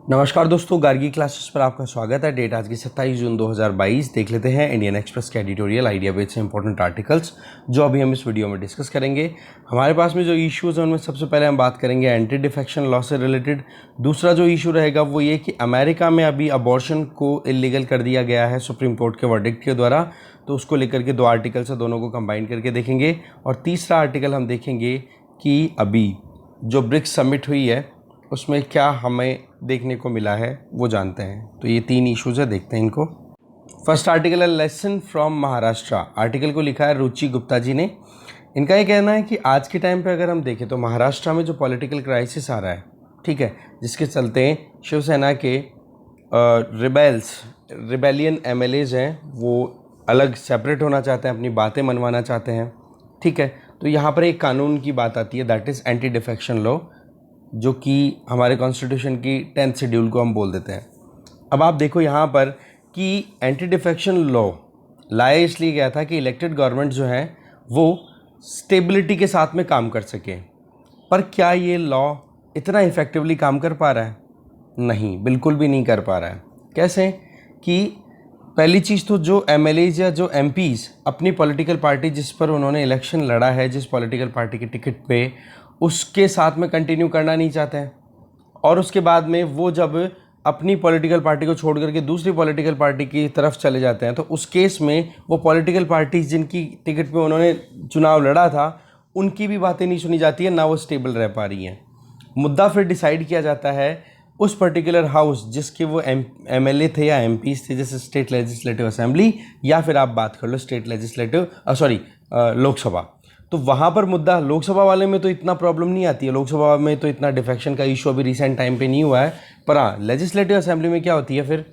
नमस्कार दोस्तों, गार्गी क्लासेस पर आपका स्वागत है। डेट आज की 27 जून 2022। देख लेते हैं इंडियन एक्सप्रेस के एडिटोरियल आइडिया बेस से इंपॉर्टेंट आर्टिकल्स जो अभी हम इस वीडियो में डिस्कस करेंगे। हमारे पास में जो इश्यूज़ हैं उनमें सबसे पहले हम बात करेंगे एंटी डिफेक्शन लॉ से रिलेटेड। दूसरा जो इशू रहेगा वो ये कि अमेरिका में अभी अबॉर्शन को इलीगल कर दिया गया है सुप्रीम कोर्ट के वर्डिक्ट के द्वारा, तो उसको लेकर के दो आर्टिकल्स है, दोनों को कंबाइन करके देखेंगे। और तीसरा आर्टिकल हम देखेंगे कि अभी जो ब्रिक्स समिट हुई है उसमें क्या हमें देखने को मिला है वो जानते हैं। तो ये तीन इश्यूज़ है, देखते हैं इनको। फर्स्ट आर्टिकल है लेसन फ्रॉम महाराष्ट्र। आर्टिकल को लिखा है रुचि गुप्ता जी ने। इनका ये कहना है कि आज के टाइम पे अगर हम देखें तो महाराष्ट्र में जो पॉलिटिकल क्राइसिस आ रहा है, ठीक है, जिसके चलते शिवसेना के रिबेलियन एमएलएज हैं वो अलग सेपरेट होना चाहते हैं, अपनी बातें मनवाना चाहते हैं, ठीक है। तो यहाँ पर एक कानून की बात आती है, that is anti defection law, जो कि हमारे कॉन्स्टिट्यूशन की 10th शेड्यूल को हम बोल देते हैं। अब आप देखो यहाँ पर कि एंटी डिफेक्शन लॉ लाया इसलिए गया था कि इलेक्टेड गवर्नमेंट जो है वो स्टेबिलिटी के साथ में काम कर सके। पर क्या ये लॉ इतना इफ़ेक्टिवली काम कर पा रहा है? नहीं, बिल्कुल भी नहीं कर पा रहा है। कैसे कि पहली चीज़ तो जो एमएलएज या जो एमपीज़ अपनी पॉलिटिकल पार्टी जिस पर उन्होंने इलेक्शन लड़ा है, जिस पॉलिटिकल पार्टी के टिकट पे, उसके साथ में कंटिन्यू करना नहीं चाहते हैं। और उसके बाद में वो जब अपनी पॉलिटिकल पार्टी को छोड़ करके दूसरी पॉलिटिकल पार्टी की तरफ चले जाते हैं तो उस केस में वो पॉलिटिकल पार्टी जिनकी टिकट पे उन्होंने चुनाव लड़ा था उनकी भी बातें नहीं सुनी जाती है, ना वो स्टेबल रह पा रही हैं। मुद्दा फिर डिसाइड किया जाता है उस पर्टिकुलर हाउस जिसके वो एमएलए थे या एमपीज थे, जैसे स्टेट लेजिस्लेटिव असेंबली या फिर आप बात कर लो स्टेट लेजिस्लेटिव लोकसभा। तो वहाँ पर मुद्दा, लोकसभा वाले में तो इतना प्रॉब्लम नहीं आती है, लोकसभा में तो इतना डिफेक्शन का इशू अभी रिसेंट टाइम पे नहीं हुआ है। पर हाँ, लेजिस्लेटिव असेंबली में क्या होती है फिर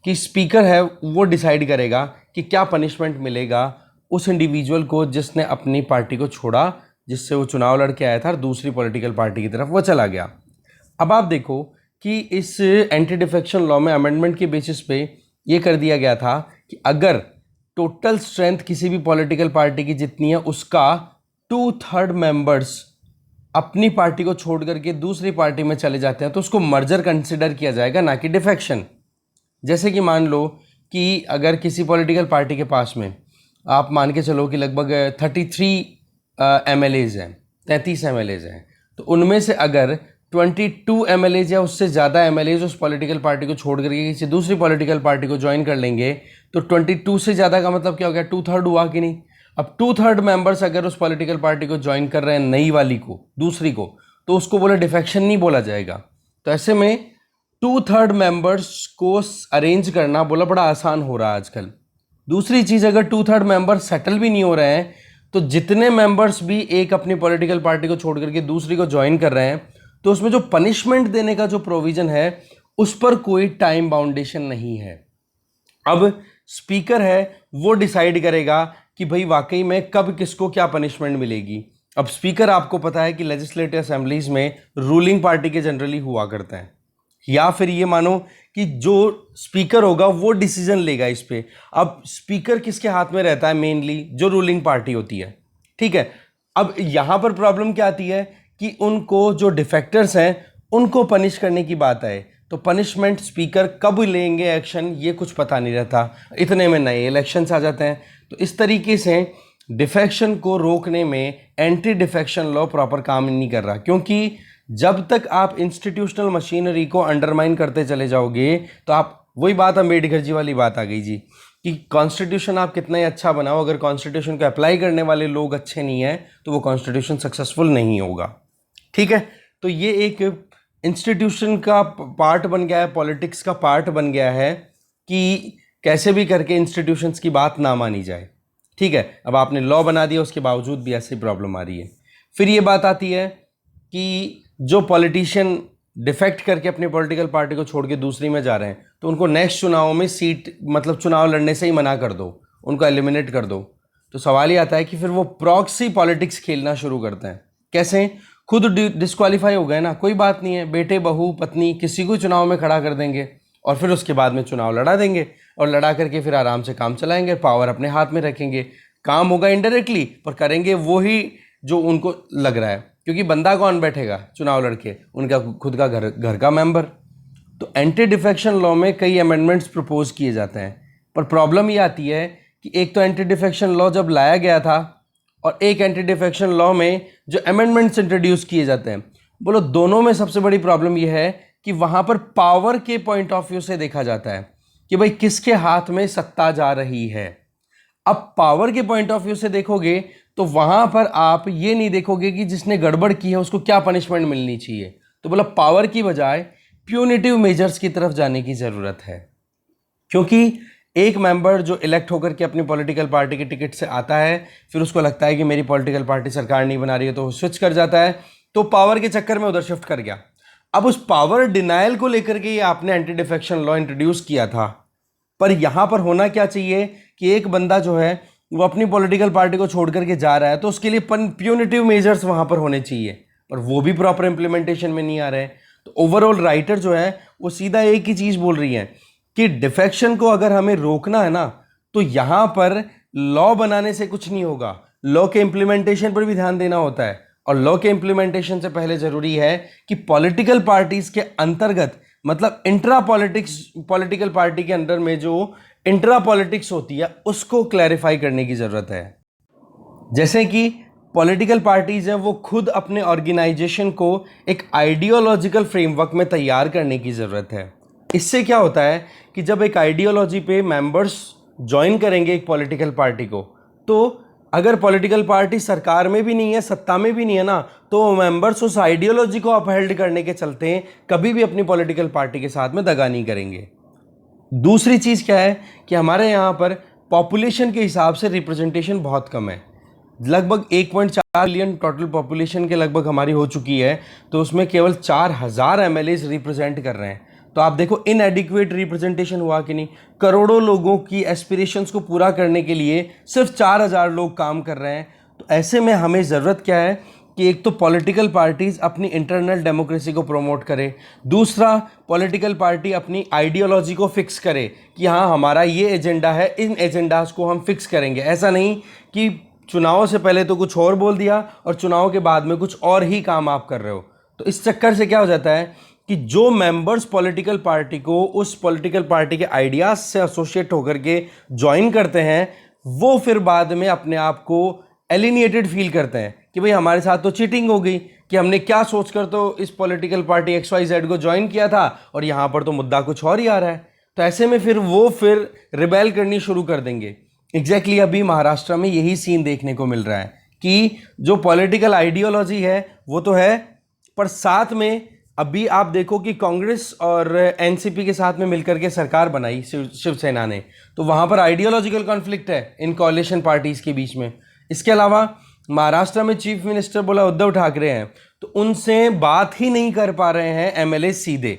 कि स्पीकर है वो डिसाइड करेगा कि क्या पनिशमेंट मिलेगा उस इंडिविजुअल को जिसने अपनी पार्टी को छोड़ा, जिससे वो चुनाव लड़के आया था और दूसरी पॉलिटिकल पार्टी की तरफ वो चला गया। अब आप देखो कि इस एंटी डिफेक्शन लॉ में अमेंडमेंट के बेसिस पे ये कर दिया गया था कि अगर टोटल स्ट्रेंथ किसी भी पॉलिटिकल पार्टी की जितनी है उसका 2/3 मेंबर्स अपनी पार्टी को छोड़ करके दूसरी पार्टी में चले जाते हैं तो उसको मर्जर कंसिडर किया जाएगा, ना कि डिफेक्शन। जैसे कि मान लो कि अगर किसी पॉलिटिकल पार्टी के पास में आप मान के चलो कि लगभग 33 एमएलएज हैं, 33 एमएलएज हैं, तो उनमें से अगर 22 एमएलएज या उससे ज़्यादा एमएलएज उस पॉलिटिकल पार्टी को छोड़ करके किसी दूसरी पॉलिटिकल पार्टी को ज्वाइन कर लेंगे तो 22 से ज़्यादा का मतलब क्या हो गया? 2/3 हुआ कि नहीं। अब 2/3 मेंबर्स अगर उस पॉलिटिकल पार्टी को ज्वाइन कर रहे हैं, नई वाली को, दूसरी को, तो उसको बोला डिफेक्शन नहीं बोला जाएगा। तो ऐसे में 2/3 मेंबर्स को अरेंज करना बोला बड़ा आसान हो रहा है आजकल। दूसरी चीज़, अगर 2/3 मेंबर्स सेटल भी नहीं हो रहे हैं तो जितने मेंबर्स भी एक अपनी पॉलिटिकल पार्टी को छोड़ करके दूसरी को ज्वाइन कर रहे हैं तो उसमें जो पनिशमेंट देने का जो प्रोविजन है उस पर कोई टाइम बाउंडेशन नहीं है। अब स्पीकर है वो डिसाइड करेगा कि भाई वाकई में कब किसको क्या पनिशमेंट मिलेगी। अब स्पीकर, आपको पता है कि लेजिस्लेटिव असेंबलीज में रूलिंग पार्टी के जनरली हुआ करते हैं, या फिर ये मानो कि जो स्पीकर होगा वो डिसीजन लेगा इस पे। अब स्पीकर किसके हाथ में रहता है? मेनली जो रूलिंग पार्टी होती है, ठीक है। अब यहां पर प्रॉब्लम क्या आती है कि उनको जो डिफेक्टर्स हैं उनको पनिश करने की बात आए तो पनिशमेंट स्पीकर कब लेंगे एक्शन ये कुछ पता नहीं रहता, इतने में नए इलेक्शंस आ जाते हैं। तो इस तरीके से डिफेक्शन को रोकने में एंटी डिफेक्शन लॉ प्रॉपर काम नहीं कर रहा, क्योंकि जब तक आप इंस्टीट्यूशनल मशीनरी को अंडरमाइन करते चले जाओगे तो आप, वही बात अम्बेडकर जी वाली बात आ गई जी कि कॉन्स्टिट्यूशन आप कितना ही अच्छा बनाओ, अगर कॉन्स्टिट्यूशन को अप्लाई करने वाले लोग अच्छे नहीं हैं तो वो कॉन्स्टिट्यूशन सक्सेसफुल नहीं होगा, ठीक है। तो ये एक इंस्टीट्यूशन का पार्ट बन गया है, पॉलिटिक्स का पार्ट बन गया है कि कैसे भी करके इंस्टीट्यूशंस की बात ना मानी जाए, ठीक है। अब आपने लॉ बना दिया, उसके बावजूद भी ऐसी प्रॉब्लम आ रही है। फिर ये बात आती है कि जो पॉलिटिशियन डिफेक्ट करके अपनी पॉलिटिकल पार्टी को छोड़ के दूसरी में जा रहे हैं तो उनको नेक्स्ट चुनाव में सीट, मतलब चुनाव लड़ने से ही मना कर दो, उनको एलिमिनेट कर दो। तो सवाल ये आता है कि फिर वो प्रॉक्सी पॉलिटिक्स खेलना शुरू करते हैं। कैसे? खुद डिस्क्वालीफाई हो गए ना, कोई बात नहीं है, बेटे बहू पत्नी किसी को चुनाव में खड़ा कर देंगे और फिर उसके बाद में चुनाव लड़ा देंगे और लड़ा करके फिर आराम से काम चलाएंगे, पावर अपने हाथ में रखेंगे। काम होगा इनडायरेक्टली, पर करेंगे वो ही जो उनको लग रहा है, क्योंकि बंदा कौन बैठेगा चुनाव लड़के? उनका खुद का घर का मेंबर। तो एंटी डिफेक्शन लॉ में कई अमेंडमेंट्स प्रपोज किए जाते हैं, पर प्रॉब्लम ये आती है कि एक तो एंटी डिफेक्शन लॉ जब लाया गया था और एक एंटी डिफेक्शन लॉ में जो अमेंडमेंट्स इंट्रोड्यूस किए जाते हैं, बोलो दोनों में सबसे बड़ी प्रॉब्लम यह है कि वहाँ पर पावर के पॉइंट ऑफ व्यू से देखा जाता है कि भाई किसके हाथ में सत्ता जा रही है। अब पावर के पॉइंट ऑफ व्यू से देखोगे तो वहाँ पर आप ये नहीं देखोगे कि जिसने गड़बड़ की है उसको क्या पनिशमेंट मिलनी चाहिए, तो बोला पावर की बजाय प्यूनिटिव मेजर्स की तरफ जाने की ज़रूरत है। क्योंकि एक मेंबर जो इलेक्ट होकर के अपनी पॉलिटिकल पार्टी के टिकट से आता है, फिर उसको लगता है कि मेरी पॉलिटिकल पार्टी सरकार नहीं बना रही है, तो वो स्विच कर जाता है, तो पावर के चक्कर में उधर शिफ्ट कर गया। अब उस पावर डिनायल को लेकर के ये आपने एंटी डिफेक्शन लॉ इंट्रोड्यूस किया था, पर यहाँ पर होना क्या चाहिए कि एक बंदा जो है वो अपनी पॉलिटिकल पार्टी को छोड़ करके जा रहा है, तो उसके लिए प्यूनिटिव मेजर्स वहाँ पर होने चाहिए, पर वो भी प्रॉपर इंप्लीमेंटेशन में नहीं आ रहे हैं। तो ओवरऑल राइटर जो है वो सीधा एक ही चीज़ बोल रही है कि डिफेक्शन को अगर हमें रोकना है ना, तो यहाँ पर लॉ बनाने से कुछ नहीं होगा, लॉ के इम्प्लीमेंटेशन पर भी ध्यान देना होता है। और लॉ के इम्प्लीमेंटेशन से पहले ज़रूरी है कि पॉलिटिकल पार्टीज़ के अंतर्गत, मतलब इंट्रा पॉलिटिक्स, पॉलिटिकल पार्टी के अंदर में जो इंट्रा पॉलिटिक्स होती है उसको क्लैरिफाई करने की ज़रूरत है। जैसे कि पॉलिटिकल पार्टीज़ हैं वो खुद अपने ऑर्गेनाइजेशन को एक आइडियोलॉजिकल फ्रेमवर्क में तैयार करने की ज़रूरत है। इससे क्या होता है कि जब एक आइडियोलॉजी पे मेंबर्स ज्वाइन करेंगे एक पॉलिटिकल पार्टी को, तो अगर पॉलिटिकल पार्टी सरकार में भी नहीं है, सत्ता में भी नहीं है ना, तो मेंबर्स उस आइडियोलॉजी को अपहेल्ड करने के चलते कभी भी अपनी पॉलिटिकल पार्टी के साथ में दगा नहीं करेंगे। दूसरी चीज़ क्या है कि हमारे यहाँ पर पॉपुलेशन के हिसाब से रिप्रेजेंटेशन बहुत कम है। लगभग 1.4 मिलियन टोटल पॉपुलेशन के लगभग हमारी हो चुकी है, तो उसमें केवल 4000 एमएलएज रिप्रेजेंट कर रहे हैं। तो आप देखो इनएडिक्वेट रिप्रेजेंटेशन हुआ कि नहीं। करोड़ों लोगों की एस्पिरेशंस को पूरा करने के लिए सिर्फ 4000 लोग काम कर रहे हैं। तो ऐसे में हमें ज़रूरत क्या है कि एक तो पॉलिटिकल पार्टीज़ अपनी इंटरनल डेमोक्रेसी को प्रमोट करे, दूसरा पॉलिटिकल पार्टी अपनी आइडियोलॉजी को फिक्स करे कि हाँ हमारा ये एजेंडा है, इन एजेंडाज को हम फिक्स करेंगे। ऐसा नहीं कि चुनाव से पहले तो कुछ और बोल दिया और चुनाव के बाद में कुछ और ही काम आप कर रहे हो। तो इस चक्कर से क्या हो जाता है कि जो मेंबर्स पॉलिटिकल पार्टी को उस पॉलिटिकल पार्टी के आइडियाज़ से एसोसिएट होकर के ज्वाइन करते हैं, वो फिर बाद में अपने आप को एलिनिएटेड फील करते हैं कि भाई हमारे साथ तो चीटिंग हो गई, कि हमने क्या सोचकर तो इस पॉलिटिकल पार्टी XYZ को ज्वाइन किया था और यहाँ पर तो मुद्दा कुछ और ही आ रहा है। तो ऐसे में फिर वो रिबेल करनी शुरू कर देंगे। एग्जैक्टली अभी महाराष्ट्र में यही सीन देखने को मिल रहा है कि जो पॉलिटिकल आइडियोलॉजी है वो तो है, पर साथ में अभी आप देखो कि कांग्रेस और एनसीपी के साथ में मिलकर के सरकार बनाई शिवसेना ने, तो वहाँ पर आइडियोलॉजिकल कॉन्फ्लिक्ट है इन कोalition पार्टीज़ के बीच में। इसके अलावा महाराष्ट्र में चीफ मिनिस्टर बोला उद्धव ठाकरे हैं, तो उनसे बात ही नहीं कर पा रहे हैं एमएलए सीधे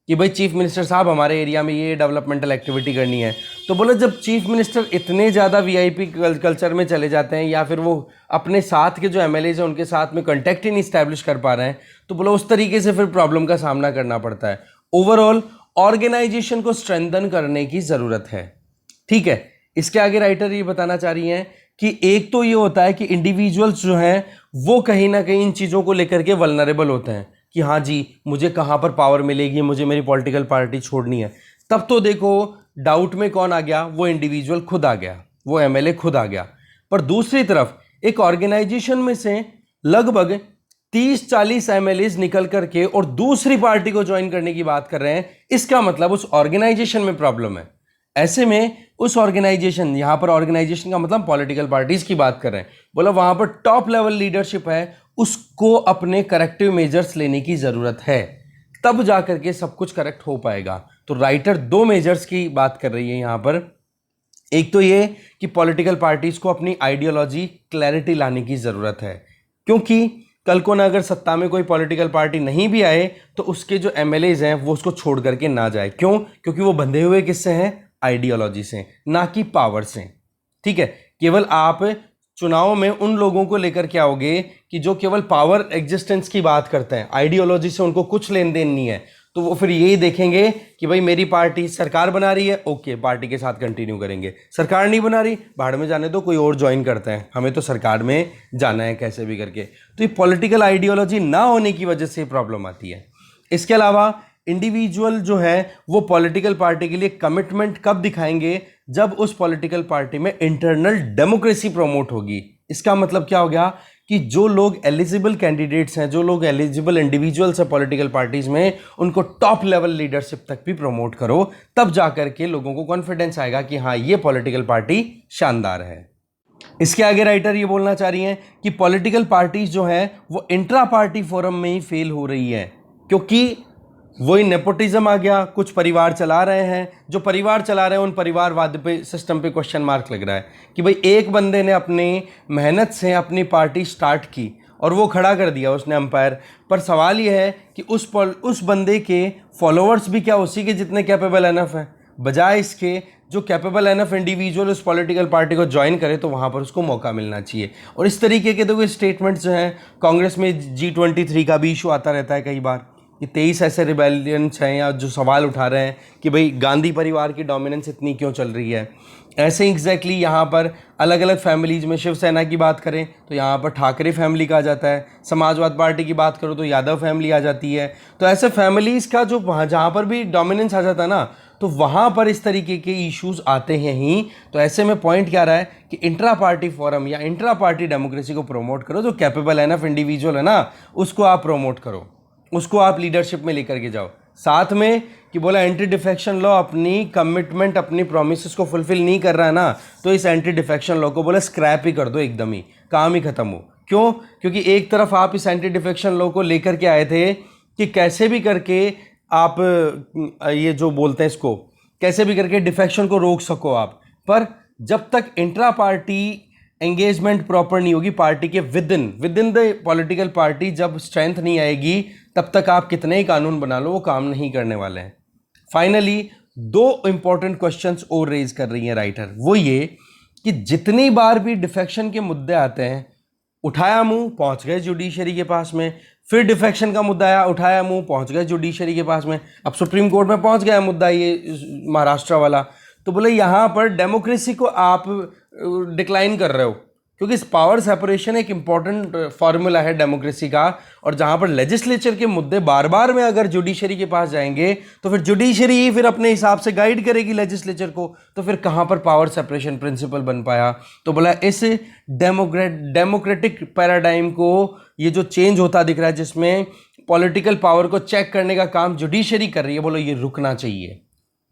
कि भाई चीफ मिनिस्टर साहब हमारे एरिया में ये डेवलपमेंटल एक्टिविटी करनी है। तो बोला जब चीफ मिनिस्टर इतने ज़्यादा वीआईपी कल्चर में चले जाते हैं या फिर वो अपने साथ के जो एमएलएज हैं उनके साथ में कॉन्टैक्ट ही नहीं इस्टेब्लिश कर पा रहे हैं, तो बोला उस तरीके से फिर प्रॉब्लम का सामना करना पड़ता है। ओवरऑल ऑर्गेनाइजेशन को स्ट्रेंथन करने की ज़रूरत है। ठीक है, इसके आगे राइटर ये बताना चाह रही हैं कि एक तो ये होता है कि इंडिविजुअल्स जो हैं वो कहीं ना कहीं इन चीज़ों को लेकर के वल्नरेबल होते हैं कि हाँ जी मुझे कहाँ पर पावर मिलेगी, मुझे मेरी पॉलिटिकल पार्टी छोड़नी है। तब तो देखो डाउट में कौन आ गया, वो इंडिविजुअल खुद आ गया, वो एमएलए खुद आ गया। पर दूसरी तरफ एक ऑर्गेनाइजेशन में से लगभग 30-40 एमएलएज निकल करके और दूसरी पार्टी को ज्वाइन करने की बात कर रहे हैं, इसका मतलब उस ऑर्गेनाइजेशन में प्रॉब्लम है। ऐसे में उस ऑर्गेनाइजेशन, यहां पर ऑर्गेनाइजेशन का मतलब पॉलिटिकल पार्टीज की बात कर रहे हैं, बोला वहां पर टॉप लेवल लीडरशिप है, उसको अपने करेक्टिव मेजर्स लेने की जरूरत है, तब जाकर के सब कुछ करेक्ट हो पाएगा। तो राइटर 2 मेजर्स की बात कर रही है यहां पर। एक तो ये कि पॉलिटिकल पार्टीज को अपनी आइडियोलॉजी क्लैरिटी लाने की जरूरत है, क्योंकि कल को ना अगर सत्ता में कोई पॉलिटिकल पार्टी नहीं भी आए तो उसके जो एमएलएज हैं वो उसको छोड़ करके ना जाए। क्यों? क्योंकि वो बंधे हुए किससे हैं? आइडियोलॉजी से, ना कि पावर से। ठीक है, केवल आप चुनाव में उन लोगों को लेकर के आओगे कि जो केवल पावर एग्जिस्टेंस की बात करते हैं, आइडियोलॉजी से उनको कुछ लेन देन नहीं है, तो वो फिर यही देखेंगे कि भाई मेरी पार्टी सरकार बना रही है, ओके पार्टी के साथ कंटिन्यू करेंगे, सरकार नहीं बना रही भाड़ में जाने दो, कोई और ज्वाइन करते हैं, हमें तो सरकार में जाना है कैसे भी करके। तो ये पॉलिटिकल आइडियोलॉजी ना होने की वजह से प्रॉब्लम आती है। इसके अलावा इंडिविजुअल जो है वो पॉलिटिकल पार्टी के लिए कमिटमेंट कब दिखाएंगे, जब उस पॉलिटिकल पार्टी में इंटरनल डेमोक्रेसी प्रमोट होगी। इसका मतलब क्या हो गया कि जो लोग एलिजिबल कैंडिडेट्स हैं, जो लोग एलिजिबल इंडिविजुअल्स हैं पॉलिटिकल पार्टीज में, उनको टॉप लेवल लीडरशिप तक भी प्रमोट करो, तब जाकर के लोगों को कॉन्फिडेंस आएगा कि हाँ ये पॉलिटिकल पार्टी शानदार है। इसके आगे राइटर ये बोलना चाह रही हैं कि पॉलिटिकल पार्टीज जो हैं वो इंट्रा पार्टी फोरम में ही फेल हो रही है, क्योंकि वही नेपोटिज्म आ गया, कुछ परिवार चला रहे हैं, जो परिवार चला रहे हैं उन परिवारवाद पे सिस्टम पे क्वेश्चन मार्क लग रहा है कि भाई एक बंदे ने अपनी मेहनत से अपनी पार्टी स्टार्ट की और वो खड़ा कर दिया उसने अंपायर, पर सवाल ये है कि उस बंदे के फॉलोअर्स भी क्या उसी के जितने कैपेबल एनफ हैं, बजाय इसके जो कैपेबल एनफ इंडिविजुअल उस पॉलिटिकल पार्टी को ज्वाइन करे तो वहाँ पर उसको मौका मिलना चाहिए। और इस तरीके के तो स्टेटमेंट्स जो हैं कांग्रेस में G23 का भी इशू आता रहता है कई बार कि 23 ऐसे रिबेलियंस हैं या जो सवाल उठा रहे हैं कि भाई गांधी परिवार की डोमिनेंस इतनी क्यों चल रही है। ऐसे एग्जैक्टली यहाँ पर अलग अलग फैमिलीज में शिवसेना की बात करें तो यहाँ पर ठाकरे फैमिली का आ जाता है, समाजवाद पार्टी की बात करो तो यादव फैमिली आ जाती है। तो ऐसे फैमिलीज़ का जो वहाँ जहाँ पर भी डोमिनेंस आ जाता है ना, तो वहाँ पर इस तरीके के इश्यूज आते हैं ही। तो ऐसे में पॉइंट क्या रहा है कि इंट्रा पार्टी फोरम या इंट्रा पार्टी डेमोक्रेसी को प्रमोट करो, जो कैपेबल एनफ इंडिविजुअल है ना उसको आप प्रमोट करो, उसको आप लीडरशिप में लेकर के जाओ। साथ में कि बोला एंटी डिफेक्शन लॉ अपनी कमिटमेंट अपनी प्रोमिस को फुलफिल नहीं कर रहा है ना, तो इस एंटी डिफेक्शन लॉ को बोला स्क्रैप ही कर दो, एकदम ही काम ही खत्म हो। क्यों? क्योंकि एक तरफ आप इस एंटी डिफेक्शन लॉ को लेकर के आए थे कि कैसे भी करके आप ये जो बोलते हैं इसको कैसे भी करके डिफेक्शन को रोक सको आप, पर जब तक इंट्रा पार्टी एंगेजमेंट प्रॉपर नहीं होगी पार्टी के with in the political party, जब स्ट्रेंथ नहीं आएगी तब तक आप कितने ही कानून बना लो वो काम नहीं करने वाले हैं। फाइनली दो इंपॉर्टेंट क्वेश्चंस और रेज कर रही हैं राइटर, वो ये कि जितनी बार भी डिफेक्शन के मुद्दे आते हैं उठाया मुंह पहुंच गए जुडिशरी के पास में, फिर डिफेक्शन का मुद्दा आया उठाया मुंह पहुंच गए जुडिशरी के पास में, अब सुप्रीम कोर्ट में पहुंच गया मुद्दा ये महाराष्ट्र वाला। तो बोले यहाँ पर डेमोक्रेसी को आप डिक्लाइन कर रहे हो, क्योंकि पावर सेपरेशन एक इंपॉर्टेंट फॉर्मूला है डेमोक्रेसी का, और जहां पर लेजिस्लेचर के मुद्दे बार बार में अगर जुडिशरी के पास जाएंगे तो फिर जुडिशरी ही फिर अपने हिसाब से गाइड करेगी लेजिस्लेचर को, तो फिर कहां पर पावर सेपरेशन प्रिंसिपल बन पाया। तो बोला इस डेमोक्रेटिक पैराडाइम को ये जो चेंज होता दिख रहा है जिसमें पॉलिटिकल पावर को चेक करने का काम जुडिशरी कर रही है, बोलो ये रुकना चाहिए।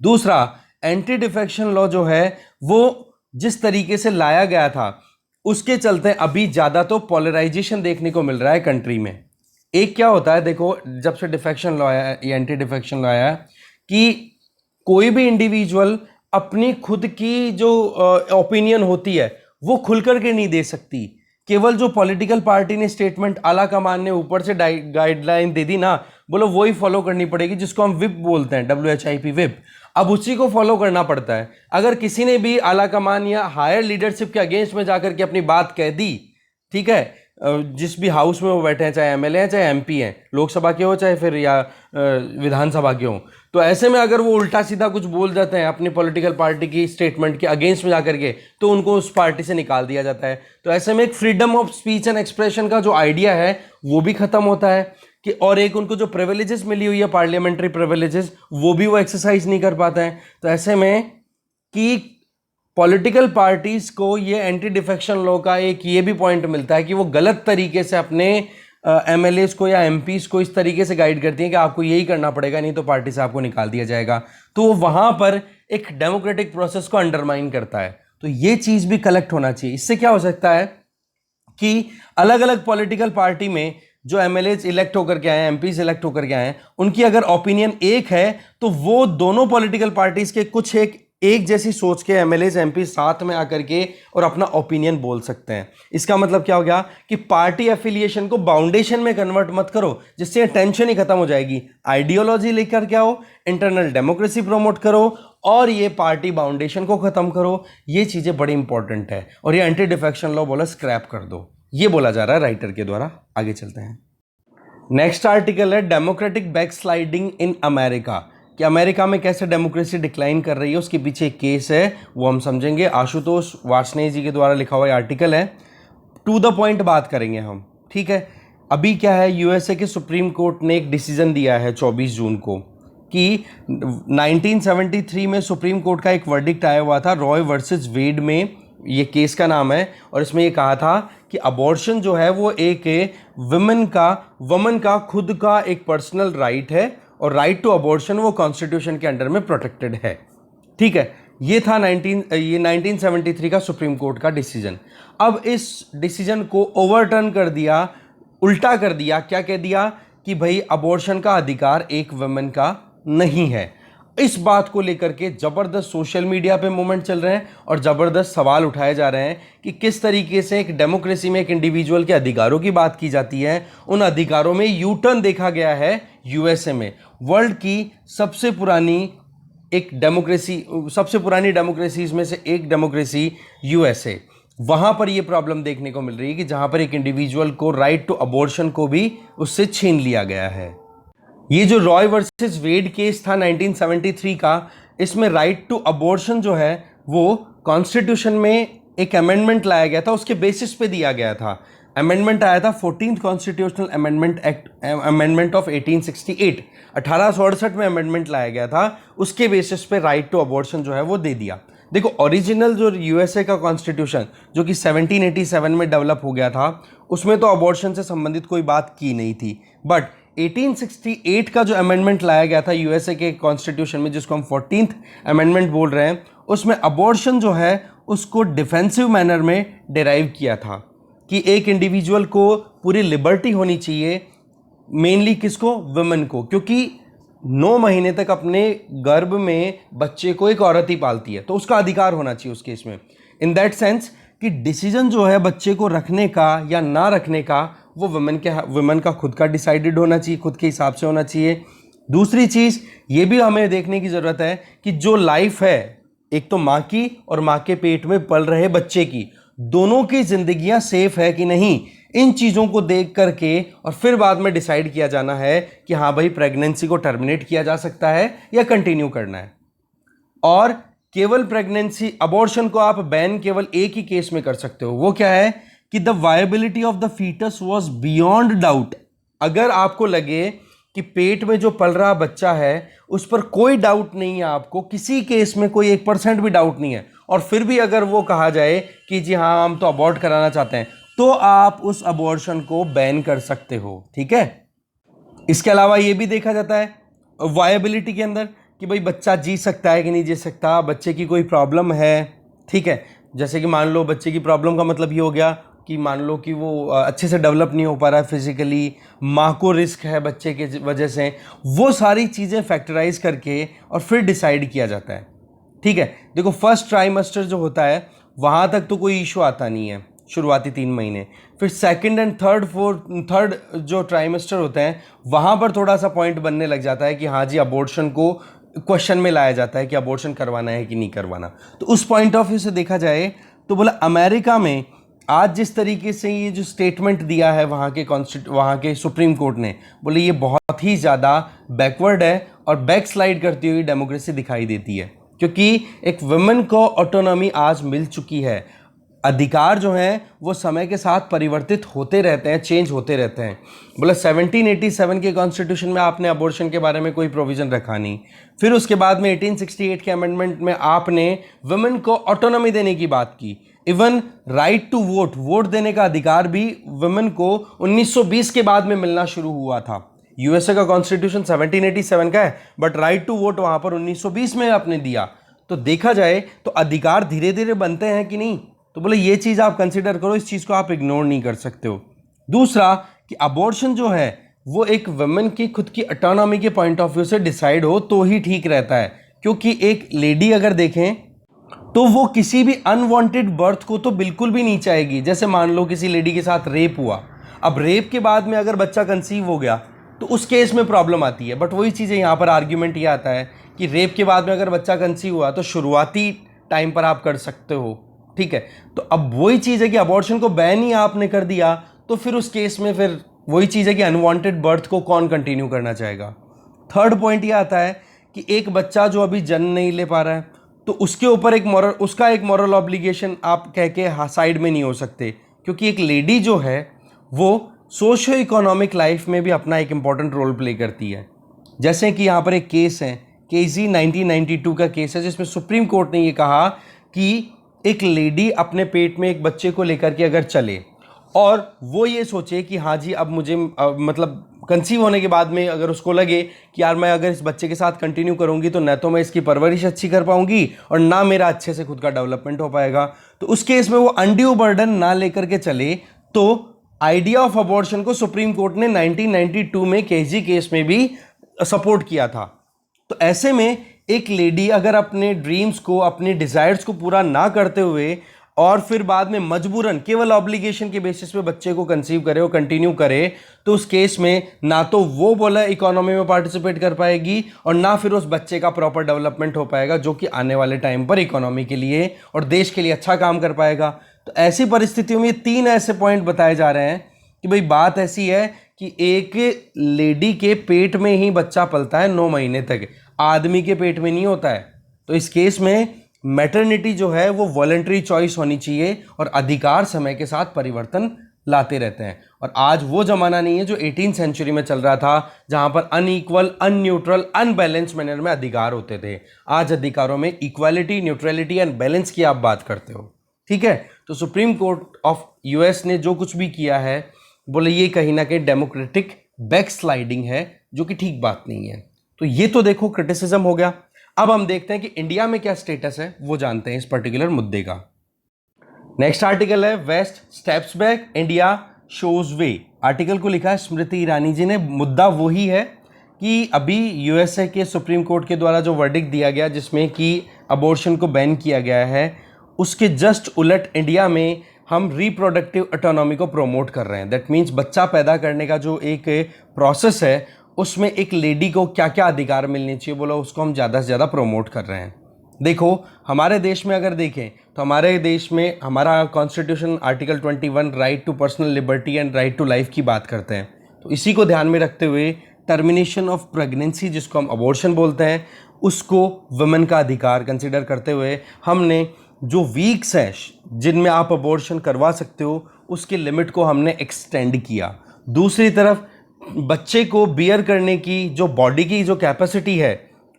दूसरा, एंटी डिफेक्शन लॉ जो है वो जिस तरीके से लाया गया था उसके चलते अभी ज़्यादा तो पोलराइजेशन देखने को मिल रहा है कंट्री में। एक क्या होता है, देखो जब से डिफेक्शन लॉ आया या एंटी डिफेक्शन लॉ आया कि कोई भी इंडिविजुअल अपनी खुद की जो ओपिनियन होती है वो खुल करके नहीं दे सकती। केवल जो पॉलिटिकल पार्टी ने स्टेटमेंट आला कमान ने ऊपर से गाइडलाइन दे दी ना, बोलो वही फॉलो करनी पड़ेगी, जिसको हम विप बोलते हैं, WHIP विप। अब उसी को फॉलो करना पड़ता है। अगर किसी ने भी आला कमान या हायर लीडरशिप के अगेंस्ट में जाकर के अपनी बात कह दी, ठीक है, जिस भी हाउस में वो बैठे हैं, चाहे MLA हैं चाहे MP हैं, लोकसभा के हो चाहे फिर या विधानसभा के हों, तो ऐसे में अगर वो उल्टा सीधा कुछ बोल जाते हैं अपनी पॉलिटिकल पार्टी की स्टेटमेंट के अगेंस्ट में जाकर के, तो उनको उस पार्टी से निकाल दिया जाता है। तो ऐसे में एक freedom of speech and expression का जो आइडिया है वो भी खत्म होता है कि, और एक उनको जो प्रिविलेजेस मिली हुई है पार्लियामेंट्री प्रिविलेजेस वो भी वो एक्सरसाइज नहीं कर पाते हैं। तो ऐसे में कि पॉलिटिकल पार्टीज को ये एंटी डिफेक्शन लॉ का एक ये भी पॉइंट मिलता है कि वो गलत तरीके से अपने MLAs को या MPs को इस तरीके से गाइड करती हैं कि आपको यही करना पड़ेगा, नहीं तो पार्टी से आपको निकाल दिया जाएगा। तो वहाँ पर एक डेमोक्रेटिक प्रोसेस को अंडरमाइन करता है। तो ये चीज़ भी कलेक्ट होना चाहिए। इससे क्या हो सकता है कि अलग अलग पॉलिटिकल पार्टी में जो MLAs इलेक्ट होकर के आए हैं, MPs इलेक्ट होकर के आए हैं, उनकी अगर ओपिनियन एक है तो वो दोनों पॉलिटिकल पार्टीज के कुछ एक जैसी सोच के MLAs MPs साथ में आकर के और अपना ओपिनियन बोल सकते हैं। इसका मतलब क्या हो गया कि पार्टी एफिलिएशन को बाउंडेशन में कन्वर्ट मत करो, जिससे टेंशन ही खत्म हो जाएगी। आइडियोलॉजी लेकर के आओ, इंटरनल डेमोक्रेसी प्रमोट करो और ये पार्टी बाउंडेशन को खत्म करो। ये चीजें बड़ी इंपॉर्टेंट है। और ये एंटी डिफेक्शन लॉ बोला स्क्रैप कर दो, ये बोला जा रहा है राइटर के द्वारा। आगे चलते हैं। नेक्स्ट आर्टिकल है डेमोक्रेटिक बैकस्लाइडिंग इन अमेरिका, कि अमेरिका में कैसे डेमोक्रेसी डिक्लाइन कर रही है, उसके पीछे एक केस है, वो हम समझेंगे। आशुतोष वार्ष्णेय जी के द्वारा लिखा हुआ आर्टिकल है। टू द पॉइंट बात करेंगे हम, ठीक है। अभी क्या है, USA के सुप्रीम कोर्ट ने एक डिसीजन दिया है 24 जून को, कि 1973 में सुप्रीम कोर्ट का एक वर्डिक्ट आया हुआ था रॉय वर्सेस वेड में, ये केस का नाम है, और इसमें ये कहा था कि अबॉर्शन जो है वो एक वुमन का खुद का एक पर्सनल राइट है, और राइट टू अबॉर्शन वो कॉन्स्टिट्यूशन के अंडर में प्रोटेक्टेड है। ठीक है, ये था 1973 का सुप्रीम कोर्ट का डिसीजन। अब इस डिसीजन को ओवरटर्न कर दिया, उल्टा कर दिया। क्या कह दिया कि भाई अबॉर्शन का अधिकार एक वुमन का नहीं है। इस बात को लेकर के ज़बरदस्त सोशल मीडिया पे मूवमेंट चल रहे हैं और ज़बरदस्त सवाल उठाए जा रहे हैं कि किस तरीके से एक डेमोक्रेसी में एक इंडिविजुअल के अधिकारों की बात की जाती है, उन अधिकारों में यू टर्न देखा गया है यूएसए में। वर्ल्ड की सबसे पुरानी डेमोक्रेसीज में से एक डेमोक्रेसी यूएसए, वहाँ पर ये प्रॉब्लम देखने को मिल रही है कि जहाँ पर एक इंडिविजुअल को राइट टू अबॉर्शन को भी उससे छीन लिया गया है। ये जो रॉय वर्सेस वेड केस था 1973 का, इसमें राइट टू अबॉर्शन जो है वो कॉन्स्टिट्यूशन में एक अमेंडमेंट लाया गया था, उसके बेसिस पे दिया गया था। अमेंडमेंट आया था 14th constitutional amendment act, amendment of 1868, 1868 में अमेंडमेंट लाया गया था, उसके बेसिस पे राइट टू अबॉर्शन जो है वो दे दिया। देखो, ओरिजिनल जो यूएसए का कॉन्स्टिट्यूशन जो कि 1787 में डेवलप हो गया था, उसमें तो अबॉर्शन से संबंधित कोई बात की नहीं थी, बट 1868 का जो अमेंडमेंट लाया गया था यूएसए के कॉन्स्टिट्यूशन में, जिसको हम 14th अमेंडमेंट बोल रहे हैं, उसमें अबॉर्शन जो है उसको डिफेंसिव मैनर में डिराइव किया था कि एक इंडिविजुअल को पूरी लिबर्टी होनी चाहिए, मेनली किसको, वुमेन को, क्योंकि 9 महीने तक अपने गर्भ में बच्चे को एक औरत ही पालती है, तो उसका अधिकार होना चाहिए उस केस में। इन दैट सेंस कि डिसीजन जो है बच्चे को रखने का या ना रखने का वो वुमेन का खुद का डिसाइडेड होना चाहिए, खुद के हिसाब से होना चाहिए। दूसरी चीज़ ये भी हमें देखने की ज़रूरत है कि जो लाइफ है, एक तो माँ की और माँ के पेट में पल रहे बच्चे की, दोनों की जिंदगियां सेफ है कि नहीं, इन चीज़ों को देख करके और फिर बाद में डिसाइड किया जाना है कि हाँ भाई प्रेगनेंसी को टर्मिनेट किया जा सकता है या कंटिन्यू करना है। और केवल प्रेगनेंसी, अबॉर्शन को आप बैन केवल एक ही केस में कर सकते हो, वो क्या है कि the viability of the foetus was beyond doubt. अगर आपको लगे कि पेट में जो पल रहा बच्चा है उस पर कोई डाउट नहीं है, आपको किसी केस में कोई 1% भी डाउट नहीं है, और फिर भी अगर वो कहा जाए कि जी हाँ हम तो अबॉर्ट कराना चाहते हैं, तो आप उस अबॉर्शन को बैन कर सकते हो। ठीक है, इसके अलावा ये भी देखा जाता है वायबिलिटी के अंदर कि भाई बच्चा जी सकता है कि नहीं जी सकता, बच्चे की कोई प्रॉब्लम है। ठीक है, जैसे कि मान लो बच्चे की प्रॉब्लम का मतलब ये हो गया कि मान लो कि वो अच्छे से डेवलप नहीं हो पा रहा है फिजिकली, माँ को रिस्क है बच्चे के वजह से, वो सारी चीज़ें फैक्टराइज करके और फिर डिसाइड किया जाता है। ठीक है, देखो फर्स्ट ट्राइमेस्टर जो होता है वहाँ तक तो कोई इशू आता नहीं है, शुरुआती 3 महीने। फिर सेकंड एंड थर्ड जो ट्राइमेस्टर होते हैं वहाँ पर थोड़ा सा पॉइंट बनने लग जाता है कि हाँ जी अबॉर्शन को क्वेश्चन में लाया जाता है कि अबॉर्शन करवाना है कि नहीं करवाना। तो उस पॉइंट ऑफ व्यू से देखा जाए तो बोला अमेरिका में आज जिस तरीके से ये जो स्टेटमेंट दिया है वहाँ के सुप्रीम कोर्ट ने, बोले ये बहुत ही ज़्यादा बैकवर्ड है और बैक स्लाइड करती हुई डेमोक्रेसी दिखाई देती है, क्योंकि एक वुमेन को ऑटोनॉमी आज मिल चुकी है। अधिकार जो हैं वो समय के साथ परिवर्तित होते रहते हैं, चेंज होते रहते हैं। बोला 1787 के कॉन्स्टिट्यूशन में आपने अबॉर्शन के बारे में कोई प्रोविज़न रखा नहीं, फिर उसके बाद में 1868 के अमेंडमेंट में आपने वुमेन को ऑटोनॉमी देने की बात की। इवन राइट टू वोट देने का अधिकार भी वुमेन को 1920 के बाद में मिलना शुरू हुआ था। यूएसए का कॉन्स्टिट्यूशन 1787 का है, बट राइट टू वोट वहाँ पर 1920 में आपने दिया। तो देखा जाए तो अधिकार धीरे धीरे बनते हैं कि नहीं, तो बोले ये चीज़ आप कंसिडर करो, इस चीज़ को आप इग्नोर नहीं कर सकते हो। दूसरा कि अबॉर्शन जो है वो एक वुमेन की खुद की ऑटोनॉमी के पॉइंट ऑफ व्यू से डिसाइड हो तो ही ठीक रहता है, क्योंकि एक लेडी अगर देखें तो वो किसी भी अनवांटेड बर्थ को तो बिल्कुल भी नहीं चाहेगी। जैसे मान लो किसी लेडी के साथ रेप हुआ, अब रेप के बाद में अगर बच्चा कंसीव हो गया तो उस केस में प्रॉब्लम आती है, बट वही चीज़ें यहाँ पर आर्ग्यूमेंट ये आता है कि रेप के बाद में अगर बच्चा कंसीव हुआ तो शुरुआती टाइम पर आप कर सकते हो। ठीक है, तो अब वही चीज़ है कि अबॉर्शन को बैन ही आपने कर दिया, तो फिर उस केस में फिर वही चीज़ है कि अनवांटेड बर्थ को कौन कंटिन्यू करना चाहेगा। थर्ड पॉइंट ये आता है कि एक बच्चा जो अभी जन्म नहीं ले पा रहा है तो उसके ऊपर उसका एक मॉरल ऑब्लिगेशन आप कह के साइड में नहीं हो सकते, क्योंकि एक लेडी जो है वो सोशो इकोनॉमिक लाइफ में भी अपना एक इंपॉर्टेंट रोल प्ले करती है। जैसे कि यहाँ पर एक केस है, केजी 1992 का केस है, जिसमें सुप्रीम कोर्ट ने ये कहा कि एक लेडी अपने पेट में एक बच्चे को लेकर के अगर चले और वो ये सोचे कि हाँ जी अब मुझे मतलब कंसीव होने के बाद में अगर उसको लगे कि यार मैं अगर इस बच्चे के साथ कंटिन्यू करूंगी तो न तो मैं इसकी परवरिश अच्छी कर पाऊंगी और ना मेरा अच्छे से खुद का डेवलपमेंट हो पाएगा, तो उस केस में वो अनड्यू बर्डन ना लेकर के चले, तो आइडिया ऑफ अबॉर्शन को सुप्रीम कोर्ट ने 1992 में केजी केस में भी सपोर्ट किया था। तो ऐसे में एक लेडी अगर अपने ड्रीम्स को, अपने डिजायर्स को पूरा ना करते हुए और फिर बाद में मजबूरन केवल ऑब्लिगेशन के बेसिस पे बच्चे को कंसीव करे और कंटिन्यू करे, तो उस केस में ना तो वो बोला इकोनॉमी में पार्टिसिपेट कर पाएगी और ना फिर उस बच्चे का प्रॉपर डेवलपमेंट हो पाएगा, जो कि आने वाले टाइम पर इकोनॉमी के लिए और देश के लिए अच्छा काम कर पाएगा। तो ऐसी परिस्थितियों में 3 ऐसे पॉइंट बताए जा रहे हैं कि भाई बात ऐसी है कि एक लेडी के पेट में ही बच्चा पलता है 9 महीने तक, आदमी के पेट में नहीं होता है। तो इस केस में मैटरनिटी जो है वो वॉलंटरी चॉइस होनी चाहिए और अधिकार समय के साथ परिवर्तन लाते रहते हैं। और आज वो जमाना नहीं है जो 18th सेंचुरी में चल रहा था, जहां पर अनइक्वल, अनन्यूट्रल, अनबैलेंस मैनर में अधिकार होते थे। आज अधिकारों में इक्वालिटी, न्यूट्रलिटी एंड बैलेंस की आप बात करते हो, ठीक है। तो सुप्रीम कोर्ट ऑफ यूएस ने जो कुछ भी किया है, बोले ये कहीं ना कहीं डेमोक्रेटिक बैकस्लाइडिंग है, जो कि ठीक बात नहीं है। तो ये तो देखो क्रिटिसिज्म हो गया। अब हम देखते हैं कि इंडिया में क्या स्टेटस है, वो जानते हैं इस पर्टिकुलर मुद्दे का। नेक्स्ट आर्टिकल है West steps back, India shows way. Article को लिखा है स्मृति ईरानी जी ने। मुद्दा वही है कि अभी यूएसए के सुप्रीम कोर्ट के द्वारा जो वर्डिक्ट दिया गया, जिसमें कि अबॉर्शन को बैन किया गया है, उसके जस्ट उलट इंडिया में हम रिप्रोडक्टिव ऑटोनॉमी को प्रोमोट कर रहे हैं। दैट मीन्स बच्चा पैदा करने का जो एक प्रोसेस है, उसमें एक लेडी को क्या क्या अधिकार मिलने चाहिए, बोलो उसको हम ज़्यादा से ज़्यादा प्रोमोट कर रहे हैं। देखो हमारे देश में अगर देखें तो हमारे देश में हमारा constitution article 21 right to personal liberty and right to life की बात करते हैं। तो इसी को ध्यान में रखते हुए टर्मिनेशन ऑफ प्रेगनेंसी, जिसको हम अबॉर्शन बोलते हैं, उसको वुमेन का अधिकार कंसिडर करते हुए हमने जो वीक्स हैं जिनमें आप अबॉर्शन करवा सकते हो, उसकी लिमिट को हमने एक्सटेंड किया। दूसरी तरफ बच्चे को बियर करने की जो बॉडी की जो कैपेसिटी है,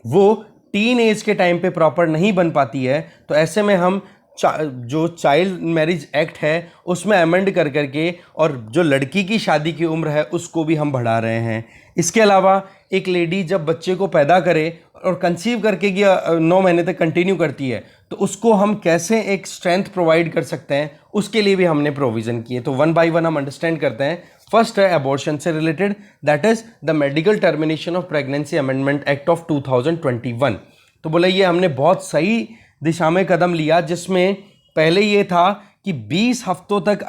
वो टीन एज के टाइम पे प्रॉपर नहीं बन पाती है। तो ऐसे में हम जो चाइल्ड मैरिज एक्ट है उसमें अमेंड कर करके और जो लड़की की शादी की उम्र है उसको भी हम बढ़ा रहे हैं। इसके अलावा एक लेडी जब बच्चे को पैदा करे और कंसीव करके 9 महीने तक कंटिन्यू करती है, तो उसको हम कैसे एक स्ट्रेंथ प्रोवाइड कर सकते हैं, उसके लिए भी हमने प्रोविज़न किए। तो 1 बाय 1 हम अंडरस्टैंड करते हैं। फर्स्ट है अबॉर्शन से related, that is the medical termination of pregnancy amendment act of 2021। तो बोले ये हमने बहुत सही दिशा में कदम लिया, जिसमें पहले ये था कि 20 हफ्तों तक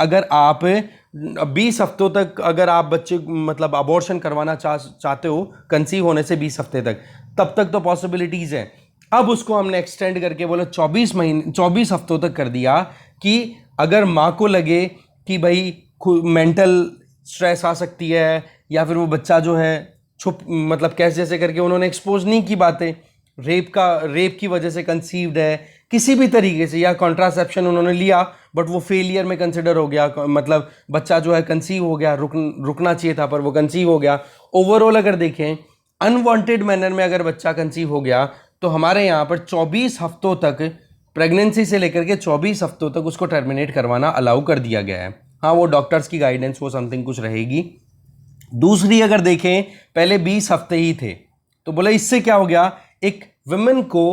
अगर आप बच्चे मतलब अबॉर्शन करवाना चाहते हो कंसीव होने से 20 हफ्ते तक, तब तक तो पॉसिबिलिटीज़ है। अब उसको हमने एक्सटेंड करके बोले 24 हफ्तों तक कर दिया कि अगर माँ को लगे कि भाई मेंटल स्ट्रेस आ सकती है या फिर वो बच्चा जो है मतलब कैसे जैसे करके उन्होंने एक्सपोज नहीं की बातें, रेप की वजह से कंसीव्ड है किसी भी तरीके से, या कॉन्ट्रासेप्शन उन्होंने लिया बट वो फेलियर में कंसिडर हो गया, मतलब बच्चा जो है कंसीव हो गया, रुकना चाहिए था पर वो कंसीव हो गया। ओवरऑल अगर देखें अनवांटेड मैनर में अगर बच्चा कंसीव हो गया, तो हमारे यहाँ पर 24 हफ्तों तक प्रेगनेंसी से लेकर के 24 हफ्तों तक उसको टर्मिनेट करवाना अलाउ कर दिया गया है। हाँ, वो डॉक्टर्स की गाइडेंस वो समथिंग कुछ रहेगी। दूसरी अगर देखें पहले 20 हफ्ते ही थे, तो बोला इससे क्या हो गया, एक वुमेन को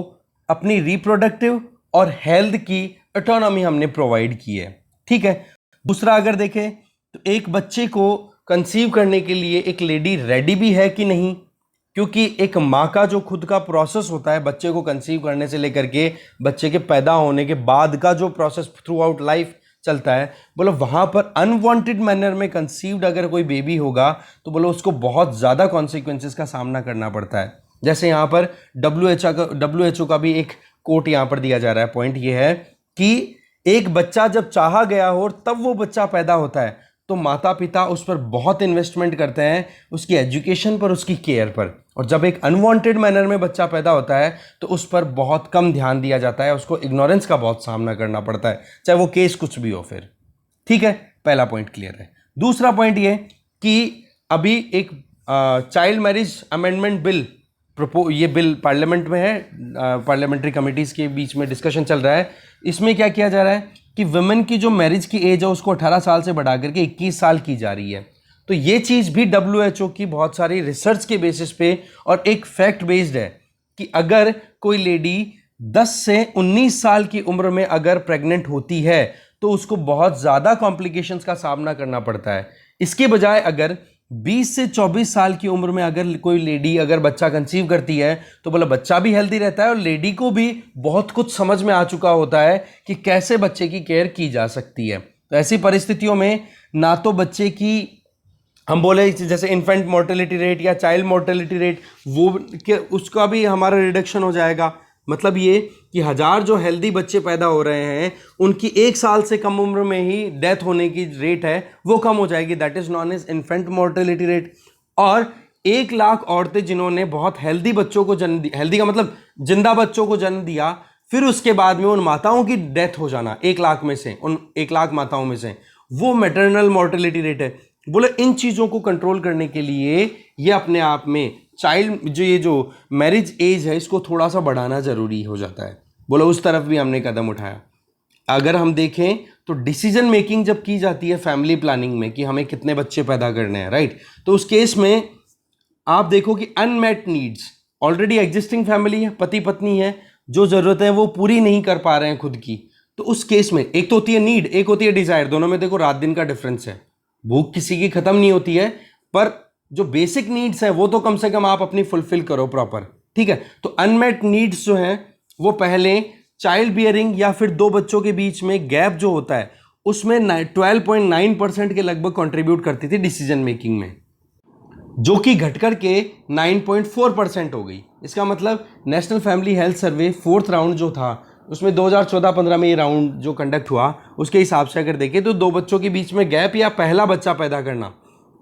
अपनी रिप्रोडक्टिव और हेल्थ की ऑटोनॉमी हमने प्रोवाइड की है, ठीक है। दूसरा अगर देखें तो एक बच्चे को कंसीव करने के लिए एक लेडी रेडी भी है कि नहीं, क्योंकि एक माँ का जो खुद का प्रोसेस होता है बच्चे को कंसीव करने से लेकर के बच्चे के पैदा होने के बाद का जो प्रोसेस थ्रू आउट लाइफ चलता है, बोलो वहाँ पर अनवांटेड मैनर में कंसीव्ड अगर कोई बेबी होगा तो बोलो उसको बहुत ज़्यादा कॉन्सिक्वेंसेस का सामना करना पड़ता है। जैसे यहाँ पर WHO का भी एक कोट यहाँ पर दिया जा रहा है। पॉइंट ये है कि एक बच्चा जब चाहा गया हो तब वो बच्चा पैदा होता है, तो माता पिता उस पर बहुत इन्वेस्टमेंट करते हैं, उसकी एजुकेशन पर, उसकी केयर पर। और जब एक अनवांटेड मैनर में बच्चा पैदा होता है तो उस पर बहुत कम ध्यान दिया जाता है, उसको इग्नोरेंस का बहुत सामना करना पड़ता है, चाहे वो केस कुछ भी हो फिर, ठीक है। पहला पॉइंट क्लियर है। दूसरा पॉइंट ये कि अभी एक चाइल्ड मैरिज अमेंडमेंट बिल ये बिल पार्लियामेंट में है, पार्लियामेंट्री कमिटीज़ के बीच में डिस्कशन चल रहा है। इसमें क्या किया जा रहा है कि वुमेन की जो मैरिज की एज है उसको 18 साल से बढ़ा करके 21 साल की जा रही है। तो ये चीज़ भी WHO की बहुत सारी रिसर्च के बेसिस पे और एक फैक्ट बेस्ड है कि अगर कोई लेडी 10 से 19 साल की उम्र में अगर प्रेग्नेंट होती है तो उसको बहुत ज़्यादा कॉम्प्लिकेशंस का सामना करना पड़ता है। इसके बजाय अगर 20 से 24 साल की उम्र में अगर कोई लेडी अगर बच्चा कंसीव करती है तो बोला बच्चा भी हेल्दी रहता है और लेडी को भी बहुत कुछ समझ में आ चुका होता है कि कैसे बच्चे की केयर की जा सकती है। तो ऐसी परिस्थितियों में ना तो बच्चे की हम बोले जैसे इन्फेंट मोर्टेलिटी रेट या चाइल्ड मोर्टेलिटी रेट वो के उसका भी हमारा रिडक्शन हो जाएगा। मतलब ये कि 1000 जो हेल्दी बच्चे पैदा हो रहे हैं उनकी 1 साल से कम उम्र में ही डेथ होने की रेट है वो कम हो जाएगी। That is known as infant mortality rate. और 1 लाख औरतें जिन्होंने बहुत हेल्दी बच्चों को जन्म दिया, हेल्दी का मतलब जिंदा बच्चों को जन्म दिया, फिर उसके बाद में उन माताओं की डेथ हो जाना 1 लाख में से, उन 1 लाख माताओं में से, वो मैटरनल मोर्टेलिटी रेट है। बोले इन चीज़ों को कंट्रोल करने के लिए ये अपने आप में चाइल्ड जो मैरिज एज है इसको थोड़ा सा बढ़ाना ज़रूरी हो जाता है। बोला उस तरफ भी हमने कदम उठाया। अगर हम देखें तो डिसीजन मेकिंग जब की जाती है फैमिली प्लानिंग में कि हमें कितने बच्चे पैदा करने हैं, राइट, तो उस केस में आप देखो कि unmet needs, already existing family है, पति पत्नी है, जो ज़रूरतें हैं वो पूरी नहीं कर पा रहे हैं खुद की, तो उस केस में एक तो होती है नीड, एक होती है डिज़ायर। दोनों में देखो रात दिन का डिफरेंस है। भूख किसी की ख़त्म नहीं होती है, पर जो बेसिक नीड्स हैं वो तो कम से कम आप अपनी फुलफिल करो प्रॉपर, ठीक है। तो अनमेट नीड्स जो हैं वो पहले चाइल्ड बियरिंग या फिर 2 बच्चों के बीच में गैप जो होता है उसमें 12.9% के लगभग कंट्रीब्यूट करती थी डिसीजन मेकिंग में, जो कि घटकर के 9.4% हो गई। इसका मतलब national family health survey 4th round जो था उसमें 2014-15 में ये राउंड जो कंडक्ट हुआ उसके हिसाब से अगर देखें तो 2 बच्चों के बीच में गैप या पहला बच्चा पैदा करना,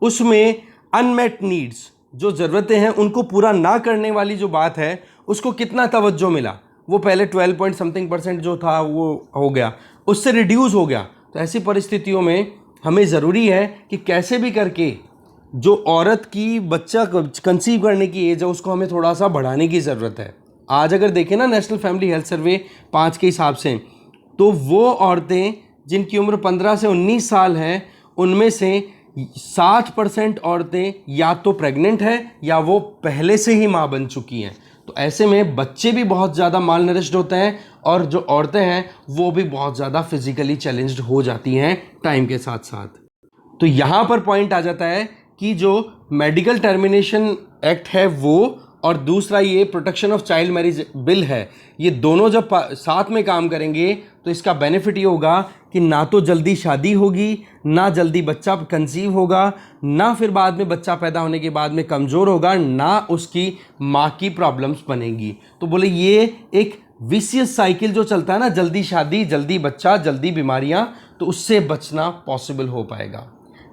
उसमें अनमेट नीड्स जो ज़रूरतें हैं उनको पूरा ना करने वाली जो बात है उसको कितना तवज्जो मिला, वो पहले 12% जो था वो हो गया, उससे रिड्यूस हो गया। तो ऐसी परिस्थितियों में हमें ज़रूरी है कि कैसे भी करके जो औरत की बच्चा कंसीव करने की एज है उसको हमें थोड़ा सा बढ़ाने की ज़रूरत है। आज अगर देखें ना नेशनल फैमिली हेल्थ सर्वे 5 के हिसाब से, तो वो औरतें जिनकी उम्र 15 से 19 साल है उनमें से 60% औरतें या तो प्रेग्नेंट है या वो पहले से ही माँ बन चुकी हैं। तो ऐसे में बच्चे भी बहुत ज़्यादा माल नरिश्ड होते हैं और जो औरतें हैं वो भी बहुत ज़्यादा फिजिकली चैलेंज्ड हो जाती हैं टाइम के साथ साथ। तो यहाँ पर पॉइंट आ जाता है कि जो मेडिकल टर्मिनेशन एक्ट है वो और दूसरा ये protection of child marriage bill है, ये दोनों जब साथ में काम करेंगे तो इसका बेनिफिट ये होगा कि ना तो जल्दी शादी होगी, ना जल्दी बच्चा कंसीव होगा, ना फिर बाद में बच्चा पैदा होने के बाद में कमज़ोर होगा, ना उसकी माँ की प्रॉब्लम्स बनेगी। तो बोले ये एक विशियस साइकिल जो चलता है ना, जल्दी शादी, जल्दी बच्चा, जल्दी बीमारियाँ, तो उससे बचना पॉसिबल हो पाएगा।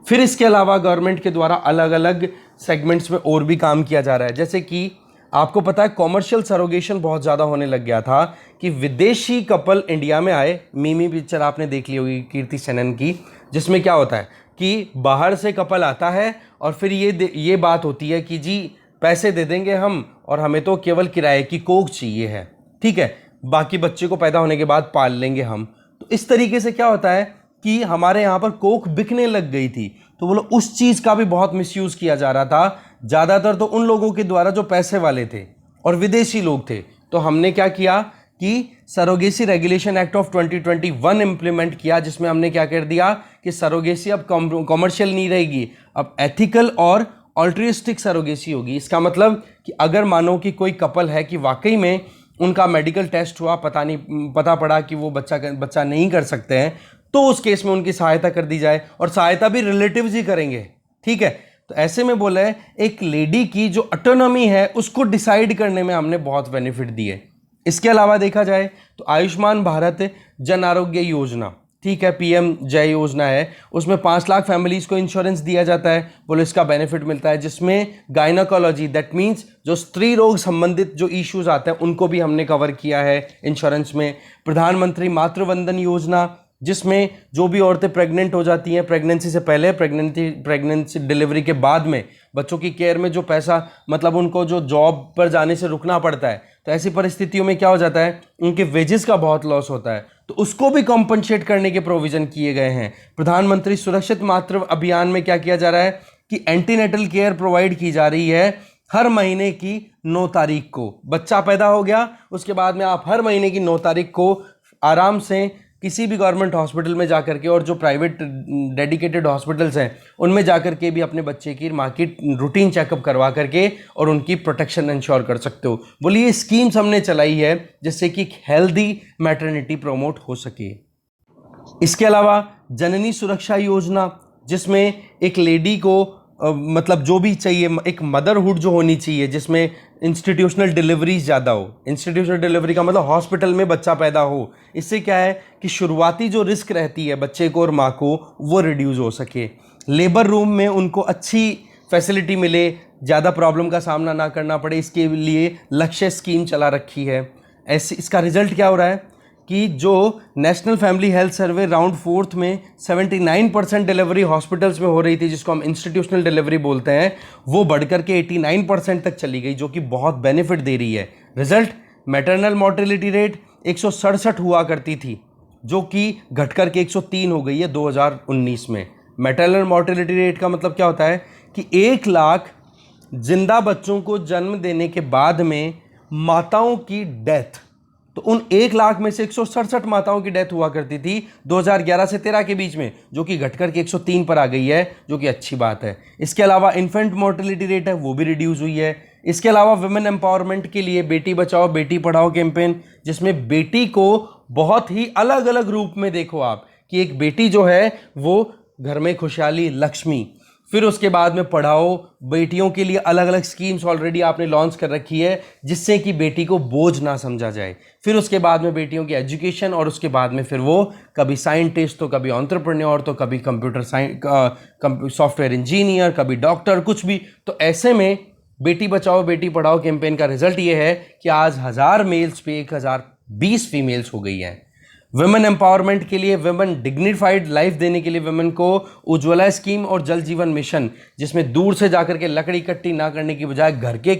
फिर इसके अलावा गवर्नमेंट के द्वारा अलग अलग सेगमेंट्स में और भी काम किया जा रहा है। जैसे कि आपको पता है कॉमर्शियल सरोगेशन बहुत ज़्यादा होने लग गया था कि विदेशी कपल इंडिया में आए। मीमी पिक्चर आपने देख ली होगी कीर्ति सेनन की, जिसमें क्या होता है कि बाहर से कपल आता है और फिर ये बात होती है कि जी पैसे दे देंगे हम और हमें तो केवल किराए की कोख चाहिए है, ठीक है, बाकी बच्चे को पैदा होने के बाद पाल लेंगे हम। तो इस तरीके से क्या होता है कि हमारे यहाँ पर कोख बिकने लग गई थी। तो बोलो उस चीज़ का भी बहुत मिसयूज़ किया जा रहा था, ज़्यादातर तो उन लोगों के द्वारा जो पैसे वाले थे और विदेशी लोग थे। तो हमने क्या किया कि surrogacy regulation act of 2021 implement किया, जिसमें हमने क्या कर दिया कि सरोगेसी अब कॉमर्शियल नहीं रहेगी, अब एथिकल और ऑल्ट्रिस्टिक सरोगेसी होगी। इसका मतलब कि अगर मानो कि कोई कपल है कि वाकई में उनका मेडिकल टेस्ट हुआ, पता पड़ा कि वो बच्चा नहीं कर सकते हैं, तो उस केस में उनकी सहायता कर दी जाए और सहायता भी रिलेटिव्स ही करेंगे, ठीक है। तो ऐसे में बोला है एक लेडी की जो ऑटोनॉमी है उसको डिसाइड करने में हमने बहुत बेनिफिट दिए। इसके अलावा देखा जाए तो आयुष्मान भारत जन आरोग्य योजना, ठीक है, PM जय योजना है, उसमें 5 लाख फैमिलीज़ को इंश्योरेंस दिया जाता है। बोलो इसका बेनिफिट मिलता है, जिसमें गायनाकोलॉजी दैट मीन्स जो स्त्री रोग संबंधित जो इश्यूज आते हैं उनको भी हमने कवर किया है इंश्योरेंस में। प्रधानमंत्री मातृ वंदन योजना जिसमें जो भी औरतें प्रेग्नेंट हो जाती हैं, प्रेगनेंसी से पहले, प्रेगनेंसी डिलीवरी के बाद में बच्चों की केयर में जो पैसा, मतलब उनको जो जॉब पर जाने से रुकना पड़ता है, तो ऐसी परिस्थितियों में क्या हो जाता है, उनके वेजेस का बहुत लॉस होता है, तो उसको भी कॉम्पनसेट करने के प्रोविजन किए गए हैं। प्रधानमंत्री सुरक्षित मातृ अभियान में क्या किया जा रहा है कि एंटीनेटल केयर प्रोवाइड की जा रही है हर महीने की 9 तारीख को। बच्चा पैदा हो गया, उसके बाद में आप हर महीने की 9 तारीख को आराम से किसी भी गवर्नमेंट हॉस्पिटल में जाकर के, और जो प्राइवेट डेडिकेटेड हॉस्पिटल्स हैं उनमें जाकर के भी अपने बच्चे की माँ की रूटीन चेकअप करवा करके और उनकी प्रोटेक्शन इंश्योर कर सकते हो। बोलिए, स्कीम्स हमने चलाई है जिससे कि हेल्दी मैटरनिटी प्रमोट हो सके। इसके अलावा जननी सुरक्षा योजना, जिसमें एक लेडी को मतलब जो भी चाहिए, एक मदरहुड जो होनी चाहिए, जिसमें इंस्टीट्यूशनल डिलीवरीज ज़्यादा हो। इंस्टीट्यूशनल डिलीवरी का मतलब हॉस्पिटल में बच्चा पैदा हो। इससे क्या है कि शुरुआती जो रिस्क रहती है बच्चे को और माँ को, वो रिड्यूस हो सके। लेबर रूम में उनको अच्छी फैसिलिटी मिले, ज़्यादा प्रॉब्लम का सामना ना करना पड़े, इसके लिए लक्ष्य स्कीम चला रखी है। ऐसे इसका रिजल्ट क्या हो रहा है कि जो national family health survey round 4th में 79% डिलीवरी हॉस्पिटल्स में हो रही थी, जिसको हम इंस्टीट्यूशनल डिलीवरी बोलते हैं, वो बढ़कर के 89% तक चली गई, जो कि बहुत बेनिफिट दे रही है। रिजल्ट, मैटरनल मॉर्टेलिटी रेट 167 हुआ करती थी, जो कि घटकर के 103 हो गई है 2019 में। मैटरनल मॉर्टेलिटी रेट का मतलब क्या होता है कि 1 लाख जिंदा बच्चों को जन्म देने के बाद में माताओं की डेथ, तो उन 1 लाख में से 167 माताओं की डेथ हुआ करती थी 2011 से 13 के बीच में, जो कि घटकर के 103 पर आ गई है, जो कि अच्छी बात है। इसके अलावा इन्फेंट मोर्टेलिटी रेट है वो भी रिड्यूस हुई है। इसके अलावा वुमेन एम्पावरमेंट के लिए बेटी बचाओ बेटी पढ़ाओ कैंपेन, जिसमें बेटी को बहुत ही अलग अलग रूप में देखो आप, कि एक बेटी जो है वो घर में खुशहाली, लक्ष्मी। फिर उसके बाद में पढ़ाओ, बेटियों के लिए अलग अलग स्कीम्स ऑलरेडी आपने लॉन्च कर रखी है, जिससे कि बेटी को बोझ ना समझा जाए। फिर उसके बाद में बेटियों की एजुकेशन, और उसके बाद में फिर वो कभी साइंटिस्ट, तो कभी एंटरप्रेन्योर, तो कभी कंप्यूटर सॉफ्टवेयर इंजीनियर, कभी डॉक्टर, कुछ भी। तो ऐसे में बेटी बचाओ बेटी पढ़ाओ कैंपेन का रिजल्ट ये है कि आज 1000 मेल्स पे 1020 फीमेल्स हो गई हैं। वुमेन एम्पावरमेंट के लिए, वुमेन डिग्निफाइड लाइफ देने के लिए वुमेन को उज्ज्वला स्कीम और जल जीवन मिशन, जिसमें दूर से जाकर के लकड़ी इकट्ठी ना करने की बजाय घर के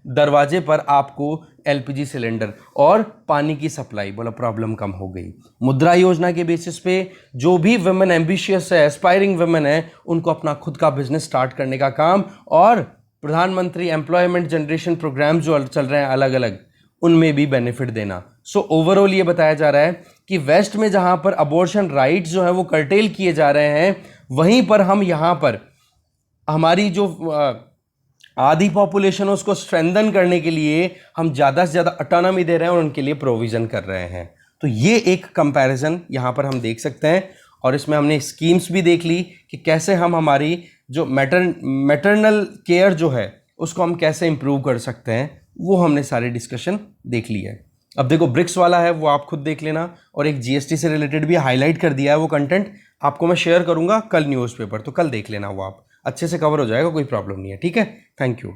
दरवाजे पर आपको एलपीजी सिलेंडर और पानी की सप्लाई, बोला प्रॉब्लम कम हो गई। मुद्रा योजना के बेसिस पे जो भी वुमेन एम्बिशियस है, एस्पायरिंग वुमेन है, उनको अपना खुद का बिजनेस स्टार्ट करने का काम, और प्रधानमंत्री एम्प्लॉयमेंट जनरेशन प्रोग्राम जो चल रहे हैं अलग अलग, उनमें भी बेनिफिट देना। सो ओवरऑल ये बताया जा रहा है कि वेस्ट में जहां पर अबॉर्शन राइट्स जो है वो कर्टेल किए जा रहे हैं, वहीं पर हम यहां पर हमारी जो आधी पॉपुलेशन है उसको स्ट्रेंथन करने के लिए हम ज़्यादा से ज़्यादा ऑटोनॉमी दे रहे हैं और उनके लिए प्रोविज़न कर रहे हैं। तो ये एक कंपैरिजन यहाँ पर हम देख सकते हैं, और इसमें हमने स्कीम्स भी देख ली कि कैसे हम हमारी जो मैटरनल केयर जो है उसको हम कैसे इम्प्रूव कर सकते हैं, वो हमने सारी डिस्कशन देख ली है। अब देखो ब्रिक्स वाला है वो आप खुद देख लेना, और एक जीएसटी से रिलेटेड भी हाईलाइट कर दिया है, वो कंटेंट आपको मैं शेयर करूंगा कल न्यूज़पेपर, तो कल देख लेना, वो आप अच्छे से कवर हो जाएगा, कोई प्रॉब्लम नहीं है। ठीक है, थैंक यू।